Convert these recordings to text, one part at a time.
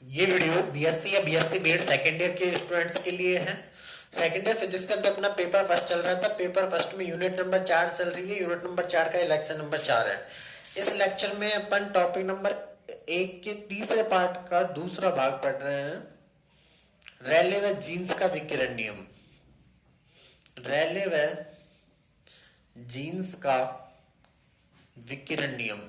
ये video BSc या BSc BEd second year के स्टूडेंट्स के लिए है। सेकेंड ईयर फिजिक्स का तो अपना पेपर फर्स्ट चल रहा था। पेपर फर्स्ट में यूनिट नंबर 4 चल रही है। यूनिट नंबर 4 का लेक्चर नंबर 4 है। इस लेक्चर में अपन टॉपिक नंबर 1 के तीसरे पार्ट का दूसरा भाग पढ़ रहे हैं। रैले व जीन्स का विकिरण नियम। रैले व जीन्स का विकिरण नियम।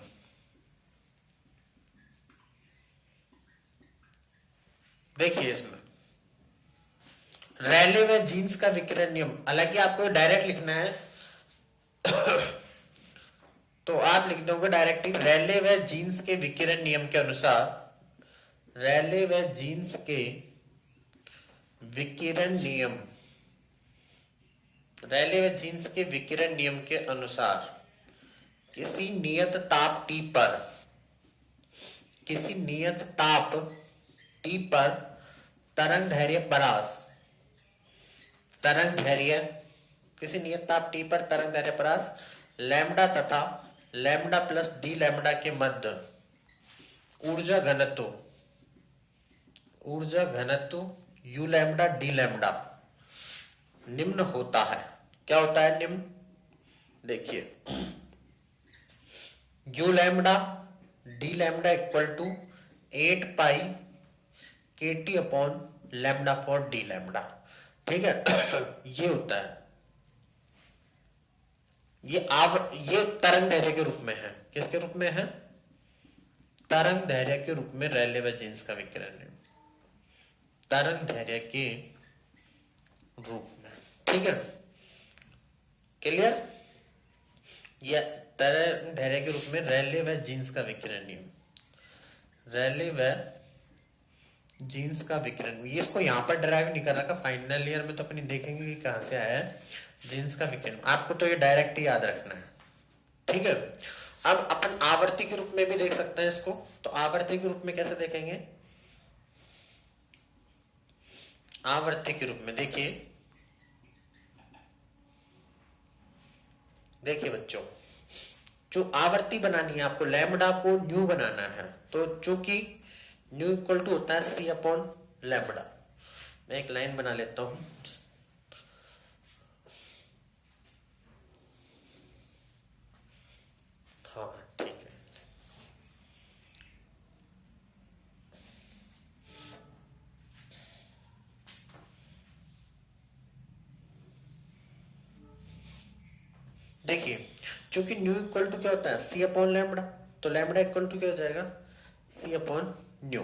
देखिए इसमें रैले व जीन्स का विकिरण नियम, हालांकि आपको डायरेक्ट लिखना है तो आप लिख दोगे डायरेक्टली रैले व जीन्स के विकिरण नियम के अनुसार। रैले व जीन्स के विकिरण नियम। रैले व जीन्स के विकिरण नियम के अनुसार किसी नियत ताप T पर, किसी नियत ताप T पर तरंग धैर्य परास, तरंग धैर्य, किसी नियत ताप T पर तरंग धैर्य परास लैम्डा तथा लैम्डा प्लस डी लैम्डा के मध्य ऊर्जा घनत्व, ऊर्जा घनत्व यू लैम्डा डी लैम्डा निम्न होता है। क्या होता है निम्न? देखिए u lambda d lambda equal to 8 pi k T upon lambda for d lambda. ठीक है ये होता है। ये तरंग धैर्य के रूप में है। किसके रूप में है? तरंग धैर्य के रूप में रैले व जीन्स का विकिरण है। तरंग धैर्य के रूप में। ठीक है, क्लियर? यह तरंग धैर्य के रूप में रैले व जीन्स का विकिरण नियम। रैले व जीन्स का विकिरण, ये इसको यहां पर ड्राइव नहीं कर रखा। फाइनल ईयर में तो अपनी देखेंगे कि कहां से आया है जीन्स का विकिरण। आपको तो ये डायरेक्ट ही याद रखना है। ठीक है, अब अपन आवर्ती के रूप में भी देख सकते हैं इसको। तो आवर्ती के रूप में कैसे देखेंगे? आवर्ती के रूप में देखिए, देखिए बच्चों, जो आवर्ती बनानी है आपको, लैम्डा को न्यू बनाना है। तो चूंकि न्यू इक्वल टू होता है सी अपॉन लैम्डा। मैं एक लाइन बना लेता हूं। हाँ ठीक है। देखिए चूंकि न्यू इक्वल टू क्या होता है? सी अपॉन लैम्डा। तो लैम्डा इक्वल टू क्या हो जाएगा? सी अपॉन न्यू।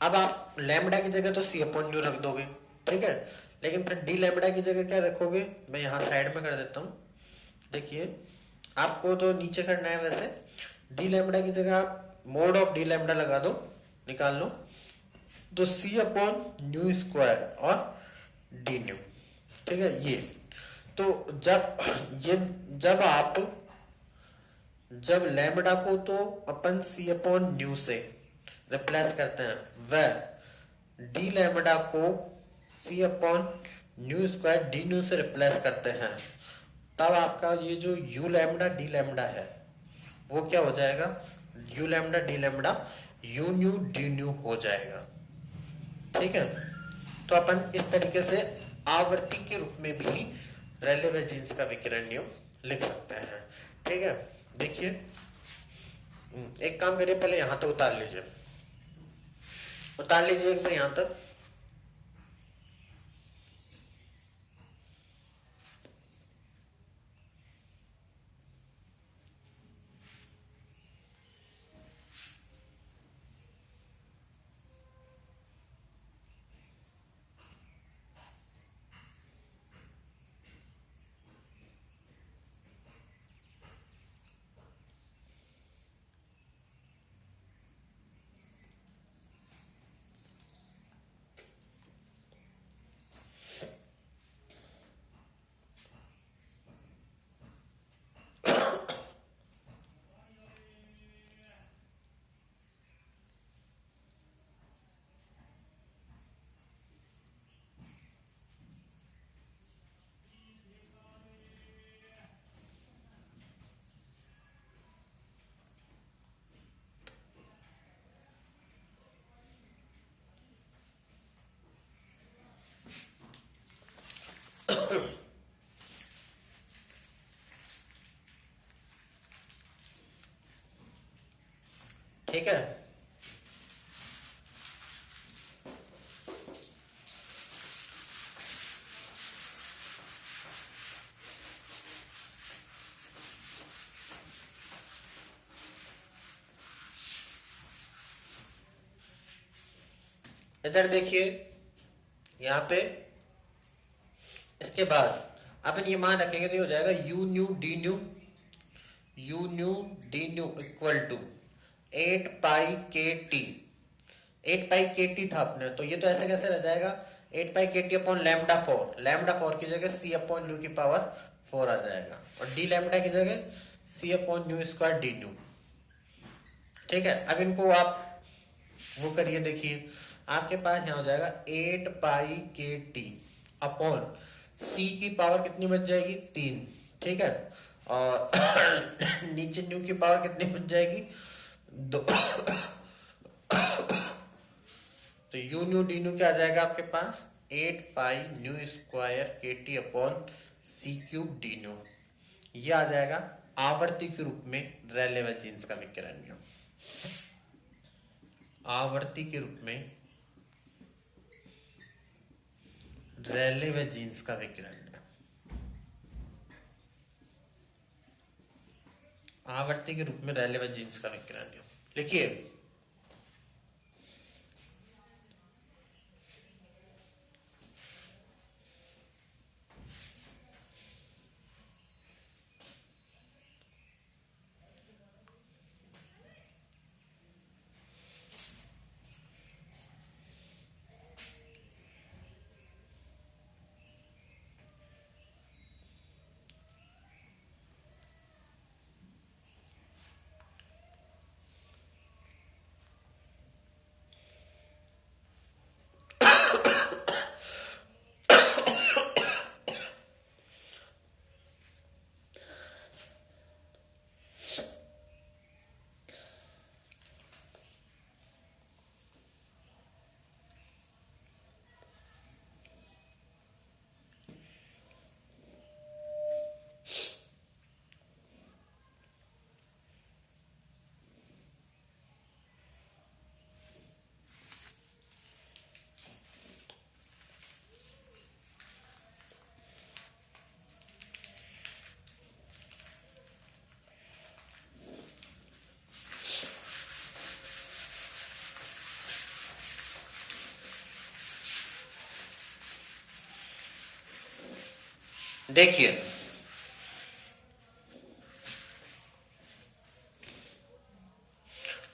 अब आप लैम्डा की जगह तो सी अपॉन न्यू रख दोगे, ठीक है, लेकिन फिर डी लैम्डा की जगह क्या रखोगे? मैं यहां साइड में कर देता हूं। देखिए आपको तो नीचे करना है वैसे। डी लैम्डा की जगह आप मोड ऑफ डी लैम्डा लगा दो, निकाल लो। तो सी अपॉन न्यू स्क्वायर और डी न्यू। ठीक है, ये तो ये जब आप जब लैम्डा को तो अपन सी अपॉन न्यू से रिप्लेस करते हैं, वह डी लैम्डा को c upon nu square D nu से रिप्लेस करते हैं, तब आपका ये जो यू लैम्डा डी लैम्डा है वो क्या हो जाएगा? You lambda d lambda you nu d new हो जाएगा। ठीक है, तो अपन इस तरीके से आवर्ती के रूप में भी रैले व जीन्स का विकिरण नियम लिख सकते हैं। ठीक है, देखिए एक काम करिए, पहले यहां तक उतार लीजिए, उतार लीजिए एक बार यहां तक। ठीक है। इधर देखिए यहाँ पे, इसके बाद अपन ये मान रखेंगे तो हो जाएगा u nu d nu equal to 8 pi k T. 8 pi k T था अपने, तो ये तो ऐसे कैसे रह जाएगा 8 pi k T upon lambda 4 की जगह सी अपॉन न्यू की पावर 4 आ जाएगा, और डी लैम्डा की जगह C upon nu square D nu. ठीक है, अब इनको आप वो करिए, देखिए आपके पास यहाँ हो जाएगा 8 पाई के टी अपॉन सी की पावर कितनी बच जाएगी 3, ठीक है, और नीचे न्यू की पावर कितनी बच जाएगी 2। तो यू न्यू डी न्यू क्या आ जाएगा आपके पास 8 pi nu square k T upon c cube d nu. ये आ जाएगा आवर्ती के रूप में रेले व जीन्स का विकिरण नियम। आवर्ती के रूप में रेले व जीन्स का विकिरण नियम। आवर्ती के रूप में रेले व जीन्स का विकिरण नियम लिखिए। देखिए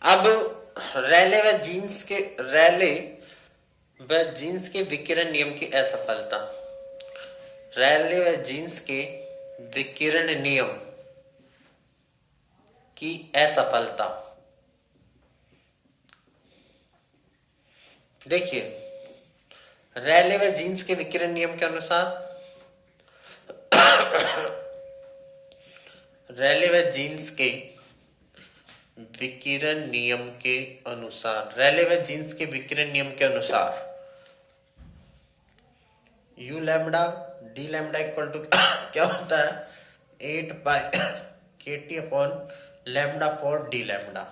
अब रैले व जीन्स के विकिरण नियम की असफलता। रैले व जीन्स के विकिरण नियम की असफलता। देखिए रैले व जीन्स के विकिरण नियम के अनुसार रैले व जीन्स के विकिरण नियम के अनुसार रैले व जीन्स के विकिरण नियम के अनुसार u lambda d lambda equal to क्या होता है 8 pi k T upon lambda for d lambda.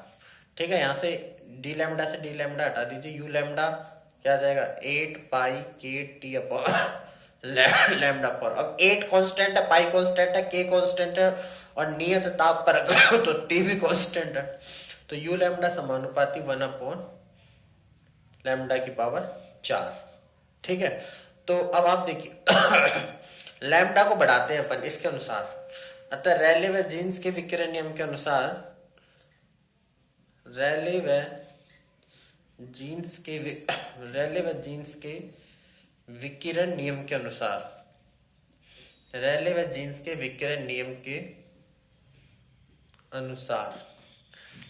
ठीक है, यहां से डी लैम्डा से डी लैम्डा हटा दीजिए, यू लैम्डा क्या आ जाएगा 8 pi k T upon lambda for. अब 8 कांस्टेंट है, पाई कांस्टेंट है, के कांस्टेंट है, और नियत ताप पर रखो तो टी भी कांस्टेंट है, तो यू लैम्डा समानुपाती 1 अपॉन लैम्डा की पावर 4। ठीक है, तो अब आप देखिए लैम्डा को बढ़ाते हैं अपन इसके अनुसार, अतः रैले व जीन्स के विकिरण नियम के अनुसार रैले व जीन्स के विकिरण नियम के अनुसार रैले व जीन्स के विकिरण नियम के अनुसार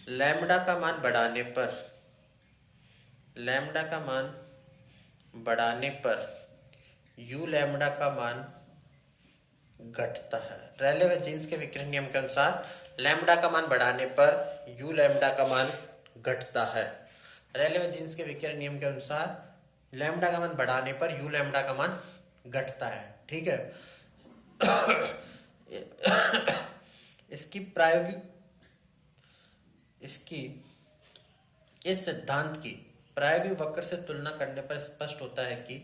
लैम्डा का मान बढ़ाने पर यू लैम्डा का मान घटता है। रैले व जीन्स के विकिरण नियम के अनुसार लैम्डा का मान बढ़ाने पर यू लैम्डा का मान घटता है। रैले व जीन्स के विकिरण नियम के अनुसार लैम्डा का मान बढ़ाने पर यू लैम्डा का मान घटता है। ठीक है, इसकी इस सिद्धांत की प्रायोगिक वक्र से तुलना करने पर स्पष्ट होता है कि,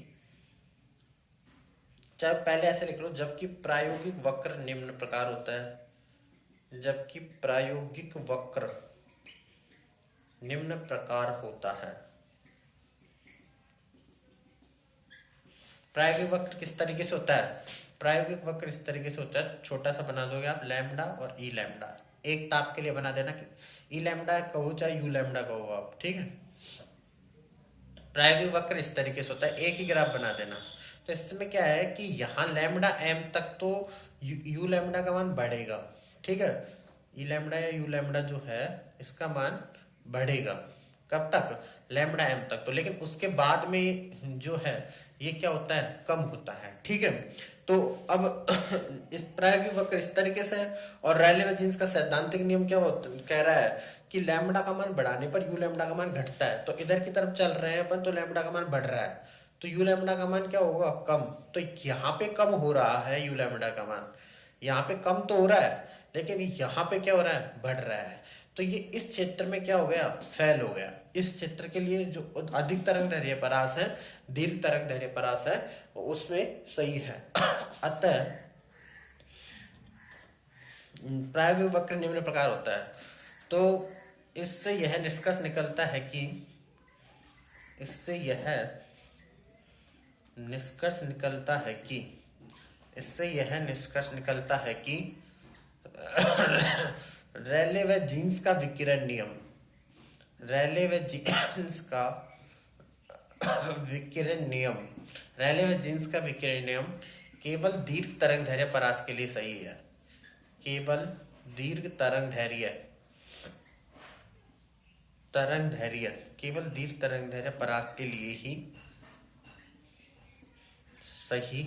चाहे पहले ऐसे लिख लो, जबकि प्रायोगिक वक्र निम्न प्रकार होता है, जबकि प्रायोगिक वक्र निम्न प्रकार होता है। प्रायोगिक वक्र किस तरीके से होता है? प्रायोगिक वक्र इस तरीके से होता है, छोटा सा बना दोगे आप लैम्डा और ई लैम्डा, एक ताप के लिए बना देना, ई लैम्डा कहो चाहे यू लैम्डा कहो आप, ठीक है। प्रायोगिक वक्र इस तरीके से होता है, एक ही ग्राफ बना देना। तो इसमें क्या है कि यहाँ लैम्डा एम तक तो यू लैम्डा का मान बढ़ेगा, ठीक है। ई लैम्डा या यू लैम्डा जो है इसका मान बढ़ेगा, कब तक? लैम्डा एम तक तो, लेकिन उसके बाद में जो है ये क्या होता है? कम होता है, ठीक है। तो अब इस प्रायोगिक वक्र इस तरीके से है, और रैले जीन्स का सैद्धांतिक नियम क्या कह रहा है कि लैम्डा का मान बढ़ाने पर यू लैम्डा का मान घटता है। तो इधर की तरफ चल रहे हैं अपन, तो लैम्डा का मान बढ़ रहा है, तो यू लैम्डा का मान क्या होगा? कम। तो यहाँ पे कम हो रहा है यू लैम्डा का मान, यहाँ पे कम तो हो रहा है, लेकिन यहाँ पे क्या हो रहा है? बढ़ रहा है। तो ये इस क्षेत्र में क्या हो गया? फैल हो गया। इस क्षेत्र के लिए जो अधिक तरंग दैर्ध्य परास है, दीर्घ तरंग दैर्ध्य परास है, उसमें सही है। अतः प्रायोगिक वक्र निम्न प्रकार होता है। तो इससे यह निष्कर्ष निकलता है कि, इससे यह निष्कर्ष निकलता है कि, इससे यह निष्कर्ष निकलता है कि रैले व जीन्स का विकिरण नियम, रैले व जीन्स का विकिरण नियम, रैले व जीन्स का विकिरण नियम केवल दीर्घ तरंग दैर्ध्य परास के लिए सही है, केवल दीर्घ तरंग दैर्ध्य, तरंग दैर्ध्य, केवल दीर्घ तरंग दैर्ध्य परास के लिए ही सही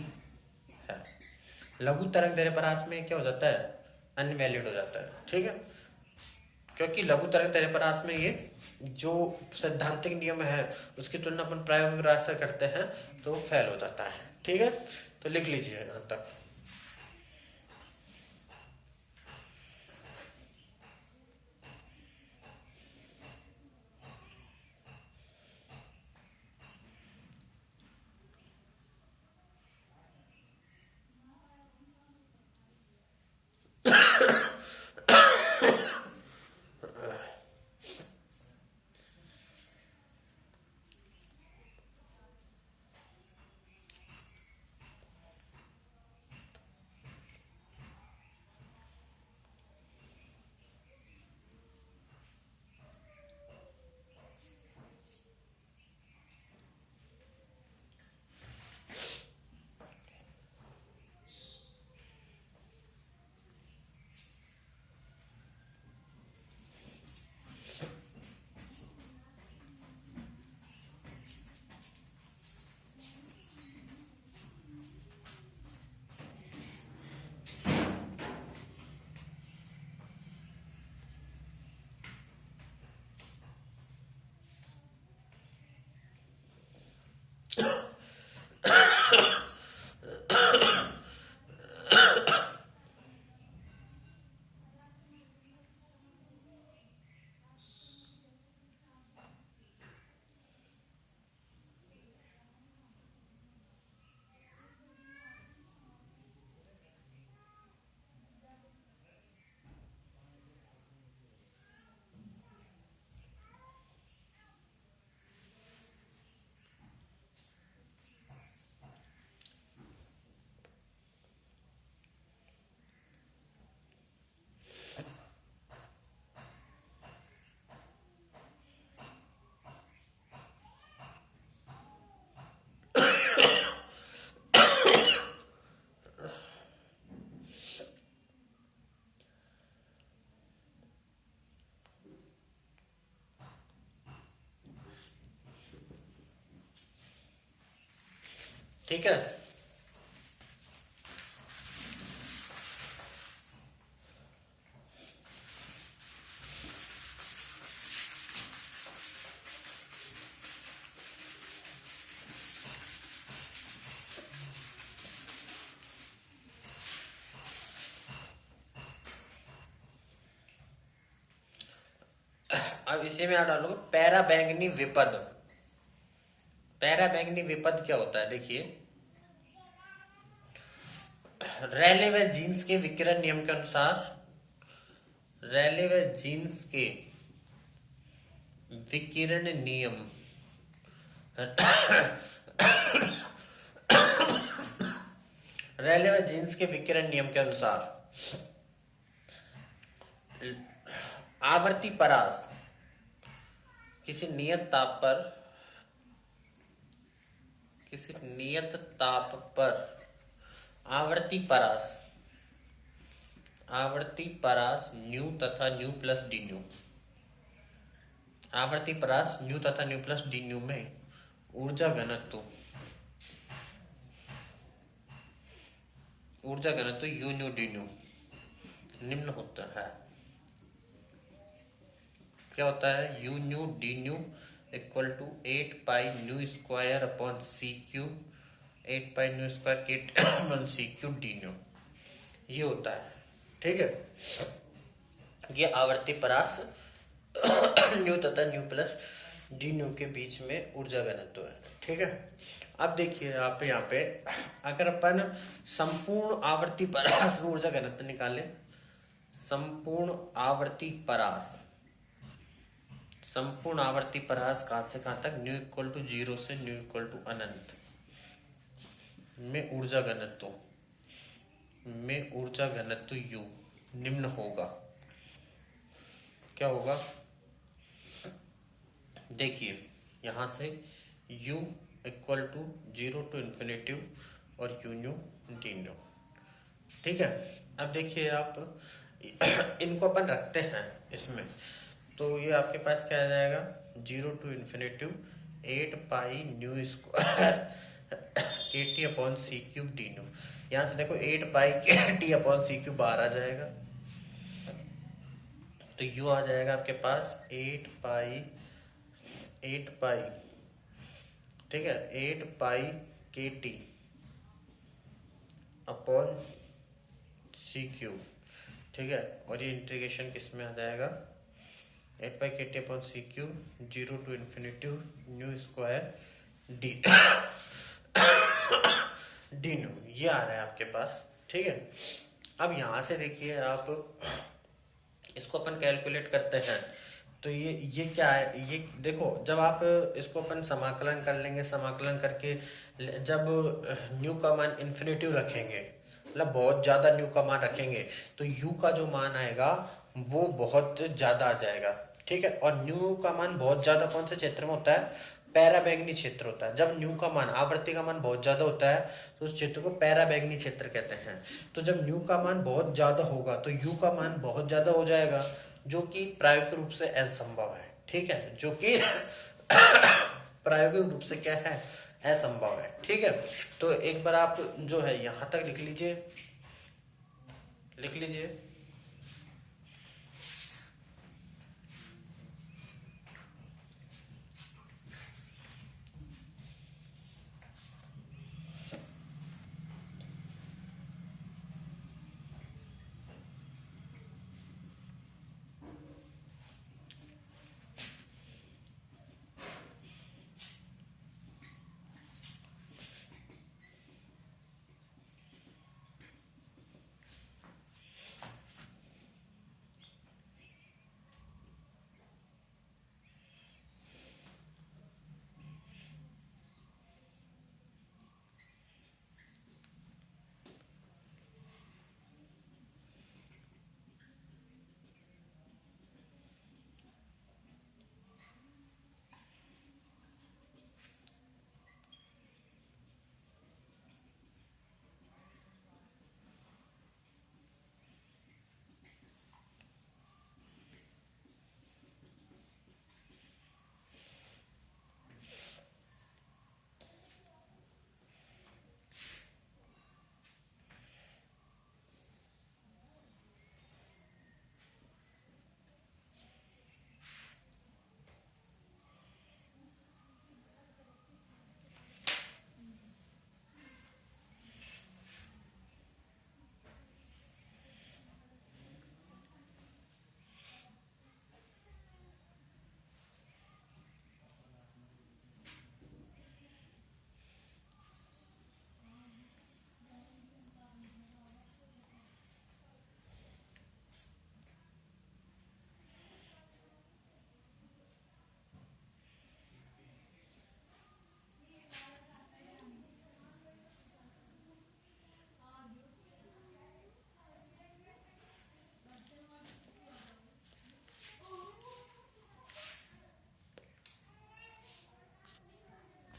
है। लघु तरंग दैर्ध्य परास में क्या हो जाता है? अनवैलिड हो जाता है, ठीक है। क्योंकि लघु तरंग दैर्ध्य परास में ये जो सैद्धांतिक नियम है उसकी तुलना अपन प्रायोगिक राशि से करते हैं तो फेल हो जाता है, ठीक है। तो लिख लीजिए यहां तक। ठीक है। अब इसी में आप डालोगे पैराबैंगनी विपद। पैराबैंगनी विपद क्या होता है, देखिए रैले व जीन्स के विकिरण नियम के अनुसार, रैले व जीन्स के विकिरण नियम रैले व जीन्स के विकिरण नियम के अनुसार आवर्ती परास किसी नियत ताप पर आवर्ती परास न्यू तथा न्यू प्लस डी न्यू, आवर्ती परास न्यू तथा न्यू प्लस डी न्यू में ऊर्जा घनत्व यू न्यू डी न्यू निम्न होता है। क्या होता है, u nu d nu equal to 8 pi nu square upon c cube, 8 pi nu square k upon c cube d nu, ये होता है। ठीक है, ये आवर्ती परास न्यू तथा न्यू प्लस डी न्यू के बीच में ऊर्जा घनत्व है। ठीक है, अब देखिए आप यहाँ पे अगर अपन संपूर्ण आवर्ती परास ऊर्जा घनत्व निकाले, संपूर्ण आवर्ती परास कहां से कहां तक, न्यू इक्वल टू 0 से न्यू इक्वल टू अनंत में ऊर्जा घनत्व यू निम्न होगा। क्या होगा, देखिए यहां से u equal to 0 to infinity और यू न्यू डी न्यू। ठीक है, अब देखिए आप इनको अपन रखते हैं इसमें, तो ये आपके पास क्या आ जाएगा, 0 to infinity 8 pi nu square k T upon c cube d nu. यहाँ से देखो 8 pi k T upon c cube बाहर आ जाएगा, तो यू आ जाएगा आपके पास 8 पाई, ठीक है, 8 pi k T upon c cube. ठीक है, और ये इंटीग्रेशन किस में आ जाएगा, 8 pi k T upon c cube 0 to infinity nu square d d nu, ये आ रहा है आपके पास। ठीक है, अब यहां से देखिए आप इसको अपन कैलकुलेट करते हैं, तो ये क्या है, ये देखो जब आप इसको अपन समाकलन कर लेंगे, समाकलन करके जब न्यू का मान इन्फिनिटी रखेंगे, मतलब बहुत ज्यादा न्यू का मान रखेंगे, तो यू का जो मान आएगा वो बहुत ज्यादा आ जाएगा। ठीक है, और न्यू का मान बहुत ज्यादा कौन से क्षेत्र में होता है, पैराबैंगनी क्षेत्र होता है। जब न्यू का मान, आवर्ती का मान बहुत ज्यादा होता है तो उस क्षेत्र को पैराबैंगनी क्षेत्र कहते हैं। तो जब न्यू का मान बहुत ज्यादा होगा तो यू का मान बहुत ज्यादा हो जाएगा, जो कि प्रायोगिक रूप से असंभव है। ठीक है, जो कि प्रायोगिक रूप से क्या है, असंभव है। ठीक है, तो एक बार आप जो है यहां तक लिख लीजिए